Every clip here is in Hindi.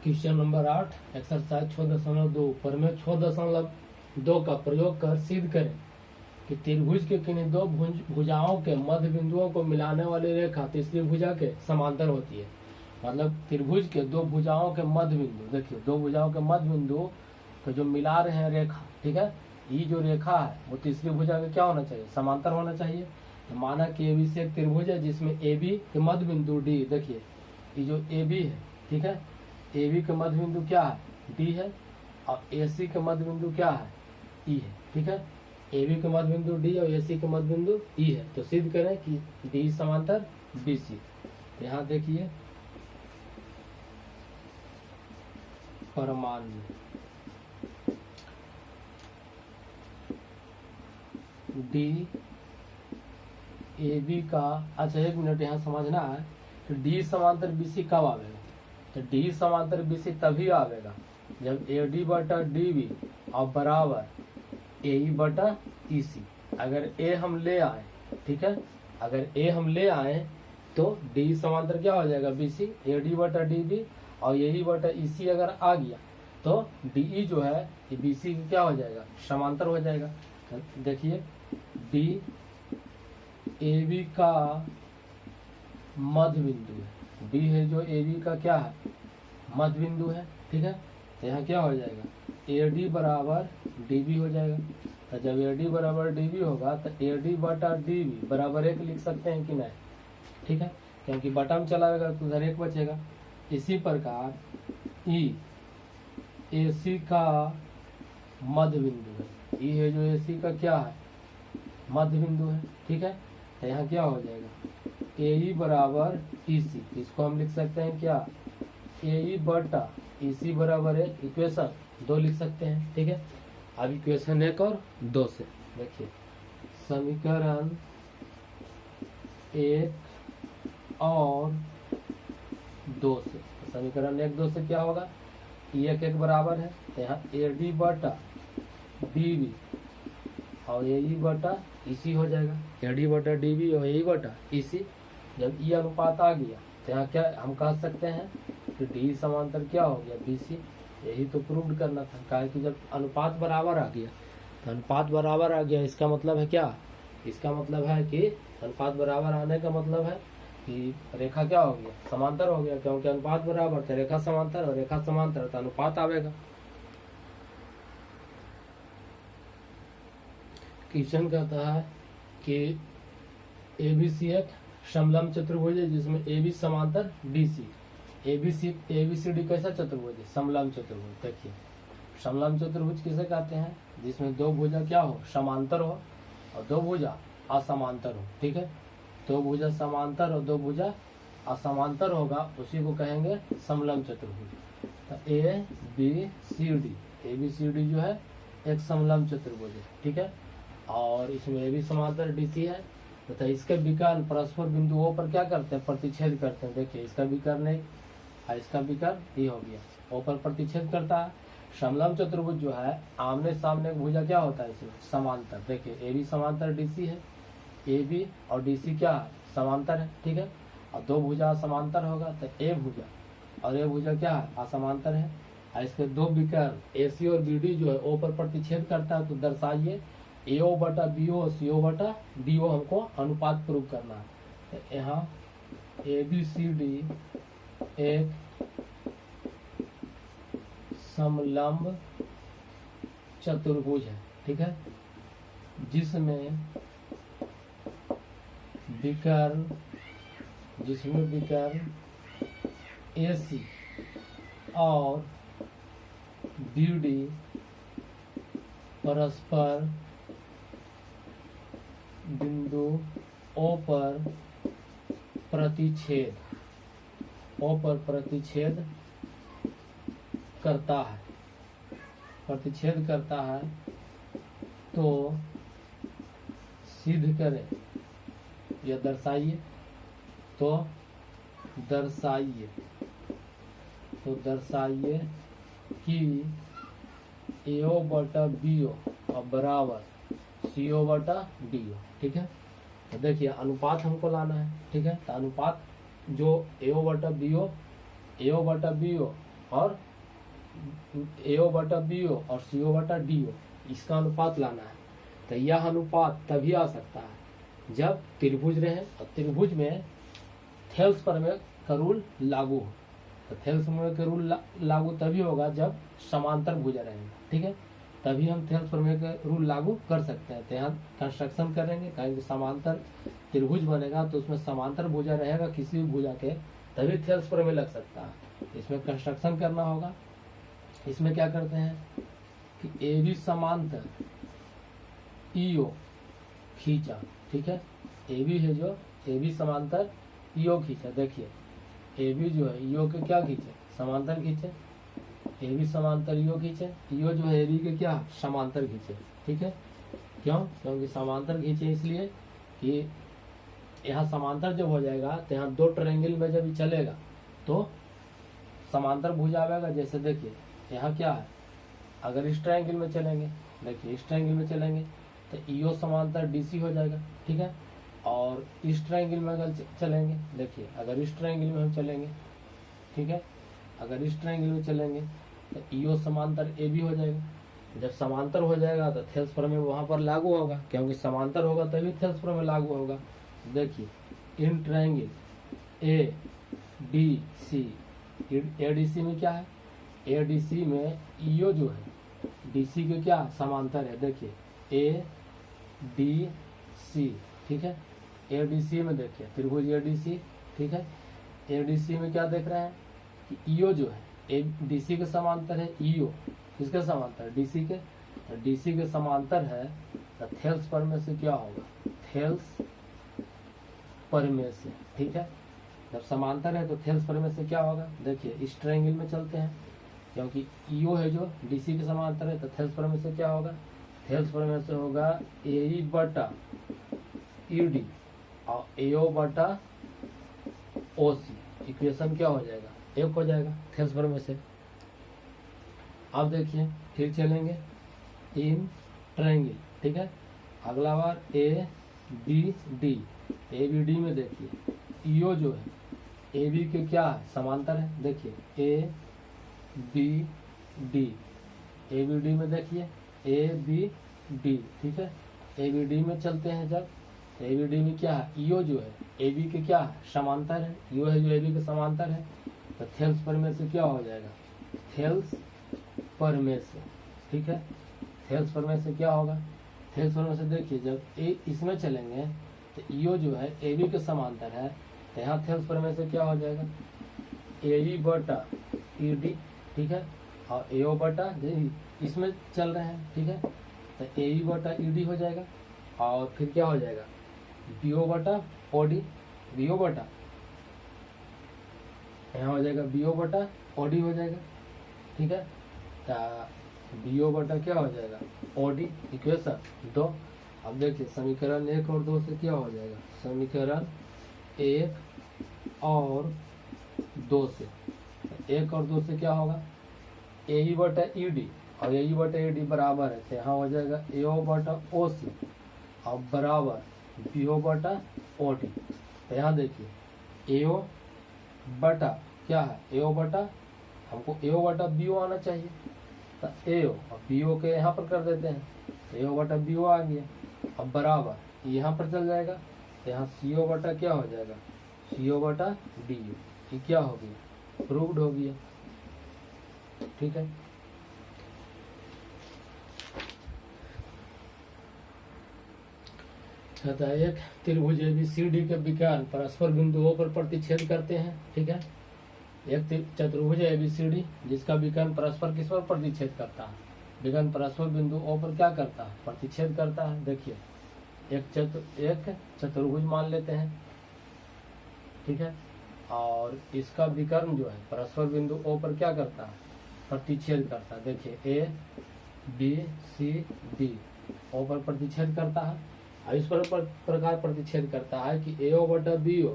क्वेश्चन नंबर 8 एक्सरसाइज 6.2 पर में 6.2 का प्रयोग कर सिद्ध करें कि त्रिभुज के किन्हीं दो भुजाओं के मध्य बिंदुओं को मिलाने वाली रेखा तीसरी भुजा के समांतर होती है। मतलब त्रिभुज के दो भुजाओं के मध्य बिंदु, देखिए दो भुजाओं के मध्य बिंदु को जो मिला रहे हैं रेखा, ठीक है, ये जो रेखा है वो तीसरी भुजा में क्या होना चाहिए, समांतर होना चाहिए। तो माना कि ABC एक त्रिभुज है जिसमें AB के मध्य बिंदु D, देखिए ये जो AB है, ठीक है, AB के मध्य बिंदु क्या है, D है, और AC के मध्य बिंदु क्या है, E है, ठीक है। AB के मध्य बिंदु D और AC के मध्य बिंदु E है। तो सिद्ध करें कि D समांतर BC। यहाँ देखिए परमाणु D AB का, अच्छा एक मिनट यहाँ समझना है कि D समांतर BC कब आवेगा। तो D समांतर BC तभी आवेगा जब AD बटा DB और बराबर AE बटा EC। अगर A हम ले आए, ठीक है, अगर A हम ले आए तो D समांतर क्या हो जाएगा BC, AD बटा DB और AE बटा EC अगर आ गया तो DE जो है ये BC क्या हो जाएगा, समांतर हो जाएगा। देखिए D AB का मध्य बिंदु है, D है जो AB का क्या है, मध्य बिंदु है, ठीक है। तो यहाँ क्या हो जाएगा, AD बराबर DB हो जाएगा। तो जब AD बराबर DB होगा तो AD बटा DB बराबर 1 लिख सकते हैं कि नहीं, ठीक है, क्योंकि बटा में चला जाएगा तो उधर 1 बचेगा। इसी प्रकार E AC का मध्य बिंदु है, E है जो AC का क्या है, मध्य बिंदु है, ठीक है। तो यहाँ क्या हो जाएगा, AE बराबर EC, इसको हम लिख सकते हैं क्या, AE बटा EC बराबर 1, इक्वेशन 2 लिख सकते हैं, ठीक है। अब इक्वेशन 1 और 2 से देखिए, समीकरण 1 और 2 से, समीकरण 1 2 से क्या होगा, E1 1 बराबर है, तो यहाँ AD बटा DB और AE बटा EC हो जाएगा। AD बटा DB और AE बटा EC, जब E अनुपात आ गया तो यहाँ क्या हम कह सकते हैं कि D समांतर क्या हो गया BC। यही तो प्रूव करना था, कहा कि जब अनुपात बराबर आ गया तो अनुपात बराबर आ गया, इसका मतलब है क्या, इसका मतलब है कि अनुपात बराबर आने का मतलब है कि रेखा क्या हो गया, समांतर हो गया, क्योंकि अनुपात बराबर तो रेखा समांतर और रेखा समांतर तो अनुपात आवेगा। क्वेश्चन कहता है कि ABC एक समलंब चतुर्भुज है जिसमें AB समांतर DC। ABCD कैसा चतुर्भुज है, समलंब चतुर्भुज। देखिए समलंब चतुर्भुज किसे कहते हैं, जिसमें दो भुजा क्या हो, समांतर हो और दो भुजा असमांतर हो, ठीक है। दो भुजा समांतर और दो भुजा असमांतर होगा, उसी को कहेंगे समलंब चतुर्भुज। तो ABCD जो है एक समलंब चतुर्भुज है, ठीक है, और इसमें AB समांतर DC है तथा इसके विकर्ण परस्पर बिंदुओं पर क्या करते हैं, प्रतिच्छेद करते हैं। देखिए इसका विकर्ण नहीं और इसका विकर्ण ये हो गया, ओ पर प्रतिच्छेद करता है। समलंब चतुर्भुज जो है आमने सामने भुजा क्या होता है, इसमें समांतर। देखिए AB समांतर DC है, AB और DC क्या है, समांतर है, ठीक है, और दो भुजा समांतर होगा तो A भुजा और A भुजा क्या है, असमांतर है। और इसके दो विकर्ण AC और BD जो है ओ पर प्रतिच्छेद करता है, तो दर्शाइए AO बटा BO और CO बटा DO हमको अनुपात प्रूव करना है। तो यहाँ ABCD एक समलंब चतुर्भुज है, ठीक है, जिसमें विकर्ण AC और BD परस्पर बिंदु O पर प्रतिच्छेद करता है, तो सिद्ध करें या दर्शाइए, तो दर्शाइए कि AO बटा BO और बराबर CO बटा DO, ठीक है। तो देखिए अनुपात हमको लाना है, ठीक है, तो अनुपात जो AO बटा BO और AO बटा BO और CO बटा DO, इसका अनुपात लाना है। तो यह अनुपात तभी आ सकता है जब त्रिभुज रहे और त्रिभुज में थेल्स प्रमेय का रूल लागू हो। तो थेल्स प्रमेय का रूल लागू तभी होगा जब समांतर भुजा रहेंगे, ठीक है, तभी हम थेल्स प्रमेय का रूल लागू कर सकते हैं। तो यहाँ कंस्ट्रक्शन करेंगे, कहेंगे समांतर त्रिभुज बनेगा तो उसमें समांतर भुजा रहेगा किसी भी भुजा के, तभी थेल्स प्रमेय लग सकता है। इसमें कंस्ट्रक्शन करना होगा। इसमें क्या करते हैं कि AB समांतर EO खींचा, ठीक है, AB है जो AB समांतर EO खींचा। देखिए AB जो है EO के क्या खींचे, समांतर खींचे। AB समांतर EO खींचे, EO जो है AB के क्या समांतर खींचे, ठीक है। क्यों? क्योंकि समांतर खींचे इसलिए कि यहाँ समांतर जब हो जाएगा तो यहाँ दो ट्रायंगल में जब चलेगा तो समांतर भुजा आएगा। जैसे देखिए यहाँ क्या है, अगर इस ट्रायंगल में चलेंगे, देखिए इस ट्रायंगल में चलेंगे तो EO समांतर DC हो जाएगा, ठीक है। और इस ट्रायंगल में अगर चलेंगे, देखिए अगर इस ट्रायंगल में हम चलेंगे, ठीक है, अगर इस ट्रायंगल में चलेंगे तो EO समांतर AB हो जाएगा। जब समांतर हो जाएगा तो थेल्स प्रमेय वहां पर लागू होगा, क्योंकि समांतर होगा तभी थेल्स प्रमेय लागू होगा। देखिए इन ट्रायंगल ADC, ADC में क्या है, ADC में EO जो है DC के क्या समांतर है। देखिए ADC, ठीक है, ADC में देखिए त्रिभुज ADC, ठीक है, ADC में क्या देख रहे हैं कि EO जो है DC के समांतर है। EO किसके समांतर, DC के, तो DC के समांतर है तो थेल्स प्रमेय से क्या होगा, थेल्स प्रमेय से, ठीक है। जब समांतर है तो थेल्स प्रमेय से क्या होगा, देखिए इस ट्रायंगल में चलते हैं, क्योंकि EO है जो DC के समांतर है तो थेल्स प्रमेय से क्या होगा, थेल्स प्रमेय से होगा AE बटा ED और AO बटा OC। इक्वेशन क्या हो जाएगा, एक हो जाएगा थेल्स प्रमेय से। अब देखिए फिर चलेंगे इन ट्रायंगल, ठीक है, अगला बार ABD, ABD में देखिए EO जो है AB के क्या है समांतर है। देखिए ABD, ABD में देखिए ABD, ठीक है, ABD में चलते हैं जब, ABD में क्या है, EO जो है AB के क्या है समांतर है, EO है जो AB के समांतर है, तो थेल्स प्रमेय से क्या हो जाएगा, थेल्स प्रमेय से, ठीक है, थेल्स प्रमेय से क्या होगा, थेल्स प्रमेय से देखिए जब इसमें चलेंगे तो EO जो है AB के समांतर है, तो यहाँ थेल्स प्रमेय से क्या हो जाएगा, AE बटा ED, ठीक है, और AO बटा इसमें चल रहे हैं, ठीक है, तो AE बटा ED हो जाएगा। और फिर क्या हो जाएगा, BO बटा OD, BO बटा यहाँ हो जाएगा BO बटा OD हो जाएगा, ठीक है, तो BO बटा क्या हो जाएगा OD, इक्वेशन 2। अब देखिए समीकरण 1 और 2 से क्या हो जाएगा, समीकरण 1 और 2 से, 1 और 2 से क्या होगा, AE बटा ED और AE बटा ED बराबर है, तो यहाँ हो जाएगा AO बटा OC और बराबर BO बटा OD। तो यहाँ देखिए AO बटा क्या है, AO बटा, हमको AO बटा BO आना चाहिए, तो AO और BO के यहाँ पर कर देते हैं, तो AO बटा BO आ गया। अब बराबर यहाँ पर चल जाएगा, तो यहाँ CO बटा क्या हो जाएगा, CO बटा DU, ये क्या हो गया, प्रूव्ड हो गया, ठीक है। एक त्रिभुज ABCD के विकर्ण परस्पर बिंदुओं पर प्रतिच्छेद करते हैं, ठीक है। एक चतुर्भुज ABCD जिसका विकर्ण परस्पर किस पर प्रतिच्छेद करता है, विकर्ण परस्पर बिंदुओं पर क्या करता है, प्रतिच्छेद करता है। देखिए एक चतुर्भुज मान लेते हैं, ठीक है, और इसका विकर्ण जो है परस्पर बिंदु O पर क्या करता है, प्रतिच्छेद करता है। देखिए ABCD O पर प्रतिच्छेद करता है, और इस प्रकार प्रतिच्छेद करता है कि AO बटा BO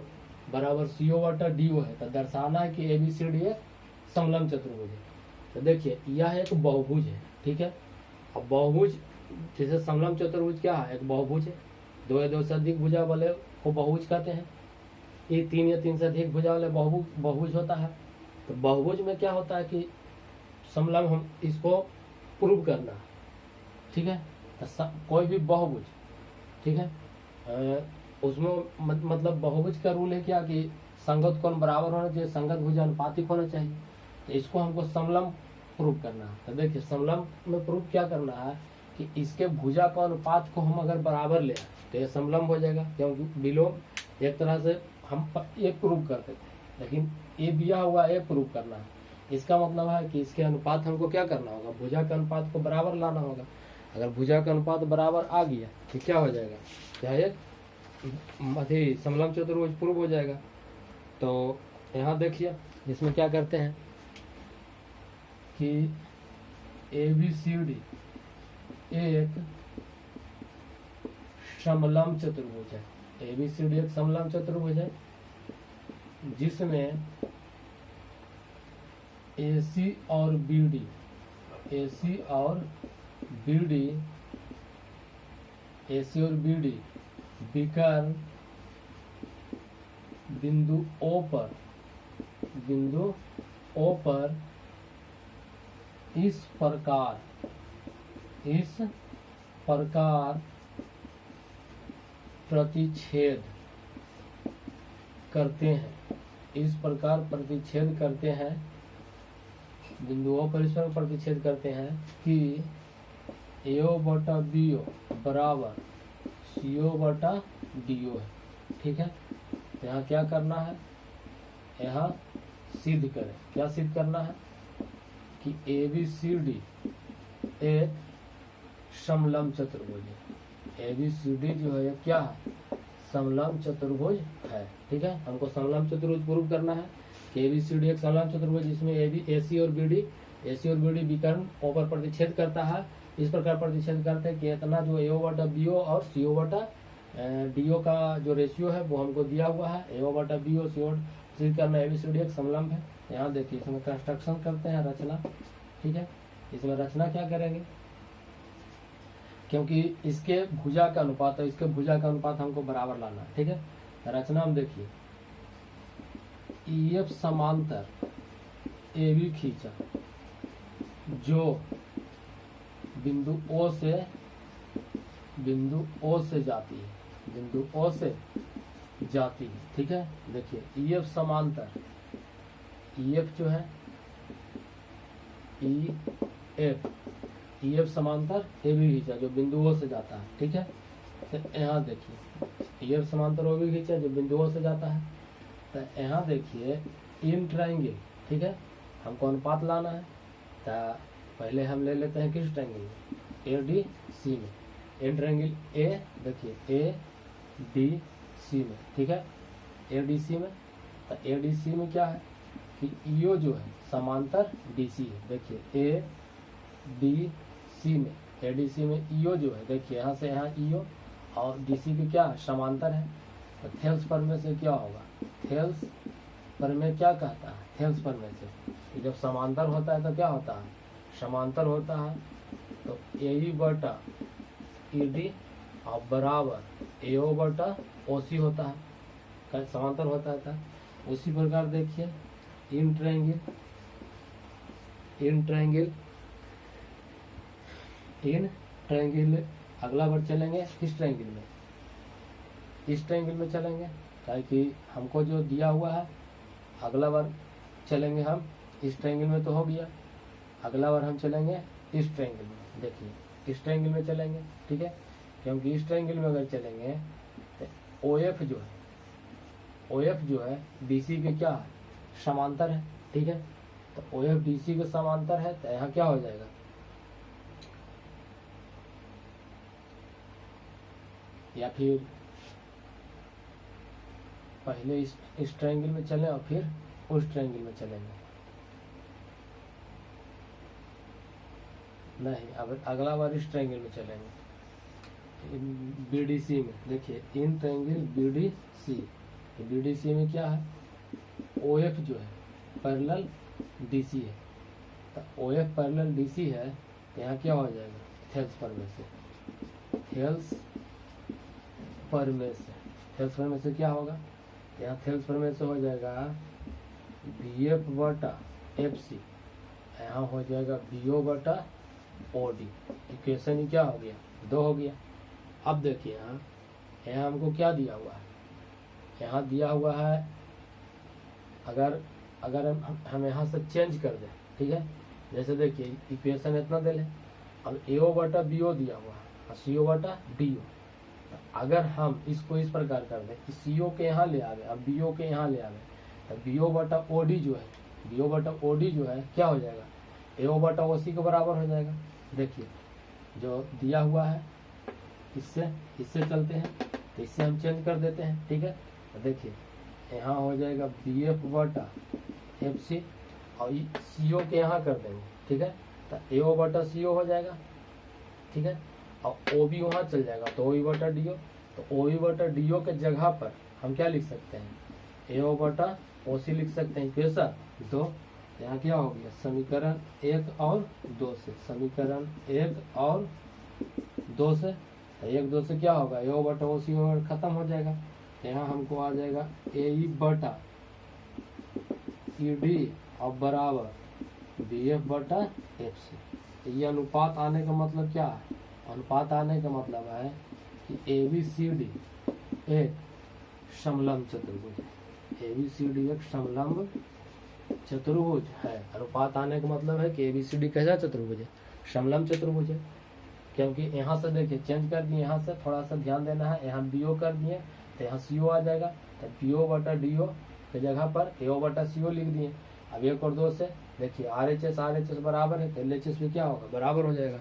बराबर CO बटा DO है। तो दर्शाना है कि ABCD एक समलंब चतुर्भुज है। तो देखिए यह एक बहुभुज है, ठीक है। अब बहुभुज जैसे समलंब चतुर्भुज क्या है, एक बहुभुज है, दो या दो से अधिक भुजा वाले को बहुभुज कहते हैं। ये 3 या 3 से अधिक भुजा वाले बहुभुज होता है। तो बहुभुज में क्या होता है कि समलंब हम इसको प्रूव करना, ठीक है। तो कोई भी बहुभुज, ठीक है, उसमें मतलब बहुभुज का रूल है क्या कि संगत कोण बराबर होना चाहिए, संगत भुजा अनुपातिक होना चाहिए। तो इसको हमको समलंब प्रूव करना है। तो देखिए समलंब में प्रूव क्या करना है कि इसके भुजा का अनुपात को हम अगर बराबर ले तो ये समलंब हो जाएगा, क्योंकि विलोम एक तरह से हम एक प्रूव करते थे, लेकिन ये दिया हुआ एक प्रूव करना है। इसका मतलब है कि इसके अनुपात हमको क्या करना होगा, भुजा के अनुपात को बराबर लाना होगा। अगर भुजा का अनुपात बराबर आ गया तो क्या हो जाएगा, क्या एक समलंब चतुर्भुज प्रूव हो जाएगा। तो यहाँ देखिए इसमें क्या करते हैं कि ABCD एक समलंब चतुर्भुज है। ABCD एक समलंब चतुर्भुज है जिसमें AC और BD विकर्ण बिंदु O पर इस प्रकार प्रतिच्छेद करते हैं, बिंदुओं पर इस पर प्रतिच्छेद करते हैं कि AO बटा BO बराबर CO बटा DO है, ठीक है। तो यहाँ क्या करना है, यहाँ सिद्ध करें। क्या सिद्ध करना है कि ABCD एक समलंब चतुर्भुज है। ABCD जो है क्या है, समलंब चतुर्भुज है, ठीक है। हमको समलंब चतुर्भुज प्रूव करना है कि ABCD एक समलंब चतुर्भुज जिसमें AC और BD विकर्ण O पर प्रतिच्छेद करता है। इस प्रकार प्रतिच्छेद करते हैं कि इतना जो AO बटा BO और CO बटा DO का जो रेशियो है वो हमको दिया हुआ है। AO बटा BO CO सिद्ध करना ABCD एक समलंब है। यहाँ देखिए इसमें कंस्ट्रक्शन करते हैं, रचना, ठीक है। इसमें रचना क्या करेंगे, क्योंकि इसके भुजा का अनुपात है, इसके भुजा का अनुपात हमको बराबर लाना है, ठीक है। रचना हम देखिए, EF समांतर AB खींचा जो बिंदु O से जाती है, ठीक है। देखिए EF समांतर, EF जो है EF समांतर AB खींचा जो बिंदु O से जाता है, ठीक है। तो यहाँ देखिए EF समांतर OB खींचा जो बिंदु O से जाता है। तो यहाँ देखिए इन ट्रायंगल, ठीक है, हमको अनुपात लाना है। तो पहले हम ले लेते हैं किस ट्रायंगल में, ADC में। इन ट्रायंगल A देखिए ADC में, ठीक है, ADC में। तो ADC में क्या है कि EO जो है समांतर DC है। देखिए ADC में EO जो है, देखिए यहाँ से यहाँ EO और DC के क्या समांतर है। तो थेल्स प्रमेय से क्या होगा, थेल्स प्रमेय क्या कहता है, थेल्स प्रमेय से जब समांतर होता है तो क्या होता है, समांतर होता है। तो AE बटा ED और बराबर AO बटा OC होता है, समांतर होता है था। उसी प्रकार देखिए इन ट्रायंगल अगला बार चलेंगे इस ट्रायंगल में चलेंगे, ताकि हमको जो दिया हुआ है अगला बार चलेंगे हम इस ट्रायंगल में, तो हो गया। अगला बार हम चलेंगे इस ट्रायंगल में, देखिए इस ट्रायंगल में चलेंगे, ठीक है। क्योंकि इस ट्रायंगल में अगर चलेंगे तो OF जो है BC के क्या है, समांतर है, ठीक है। तो OF BC के समांतर है। तो यहाँ क्या हो जाएगा, या फिर पहले इस ट्रायंगल में चलें और फिर उस ट्रायंगल में चलेंगे, नहीं अब अगला बार इस ट्रायंगल में चलेंगे BDC में। देखिए इन ट्रायंगल BDC, तो BDC में क्या है, OF जो है पैरेलल DC है। तो OF पैरेलल DC है। तो यहाँ क्या हो जाएगा, थेल्स प्रमेय से क्या होगा, यहाँ थेल्स प्रमेय से हो जाएगा बी एफ बटा एफ सी, यहाँ हो जाएगा बी ओ बटा ओ डी। इक्वेशन ही क्या हो गया, 2 हो गया। अब देखिए यहाँ हमको क्या दिया हुआ है, यहाँ दिया हुआ है अगर हम यहाँ से चेंज कर दें, ठीक है, जैसे देखिए इक्वेशन इतना दे लें, अब ए ओ बटा बी ओ दिया हुआ है और सी ओ बटा डी ओ। अगर हम इसको इस प्रकार कर दें, सी ओ के यहाँ ले आवे अब बी ओ के यहाँ ले आवे, तो बी ओ बटा ओ डी जो है, बी ओ बटा ओ डी जो है क्या हो जाएगा, ए ओ बटा ओ सी के बराबर हो जाएगा। देखिए जो दिया हुआ है इससे चलते हैं, तो इससे हम चेंज कर देते हैं, ठीक है। तो देखिए यहाँ हो जाएगा बी एफ बटा एफ सी और सी ओ के यहाँ कर देंगे, ठीक है, तो ए ओ बटा सी ओ हो जाएगा, ठीक है, और ओ बी वहाँ चल जाएगा तो ओ बी बटा डी ओ। तो ओ बी बटा डी ओ के जगह पर हम क्या लिख सकते हैं, ए ओ बटा ओ सी लिख सकते हैं। कैसा 2, यहाँ क्या हो गया समीकरण 1 और 2 से, समीकरण 1 और 2 से, 1 2 से क्या होगा, ए ओ बटा ओ सी खत्म हो जाएगा। तो यहाँ हमको आ जाएगा ए ई बटा ई डी और बराबर बी एफ बटा एफ सी। ये अनुपात आने का मतलब क्या है, अनुपात आने का मतलब है कि ए बी सी डी एक समलंब चतुर्भुज है, ए बी सी डी एक समलंब चतुर्भुज है। अनुपात आने का मतलब है कि ए बी सी डी कैसा चतुर्भुज है, समलंब चतुर्भुज है। क्योंकि यहाँ से देखिए चेंज कर दिए, यहाँ से थोड़ा सा ध्यान देना है, यहाँ बी ओ कर दिए तो यहाँ सी ओ आ जाएगा, तो बी ओ बटा डी ओ की जगह पर ए ओ बटा सी ओ लिख दिए। अब 1 और 2 से देखिए आर एच एस बराबर है, तो एल एच एस भी क्या होगा, बराबर हो जाएगा।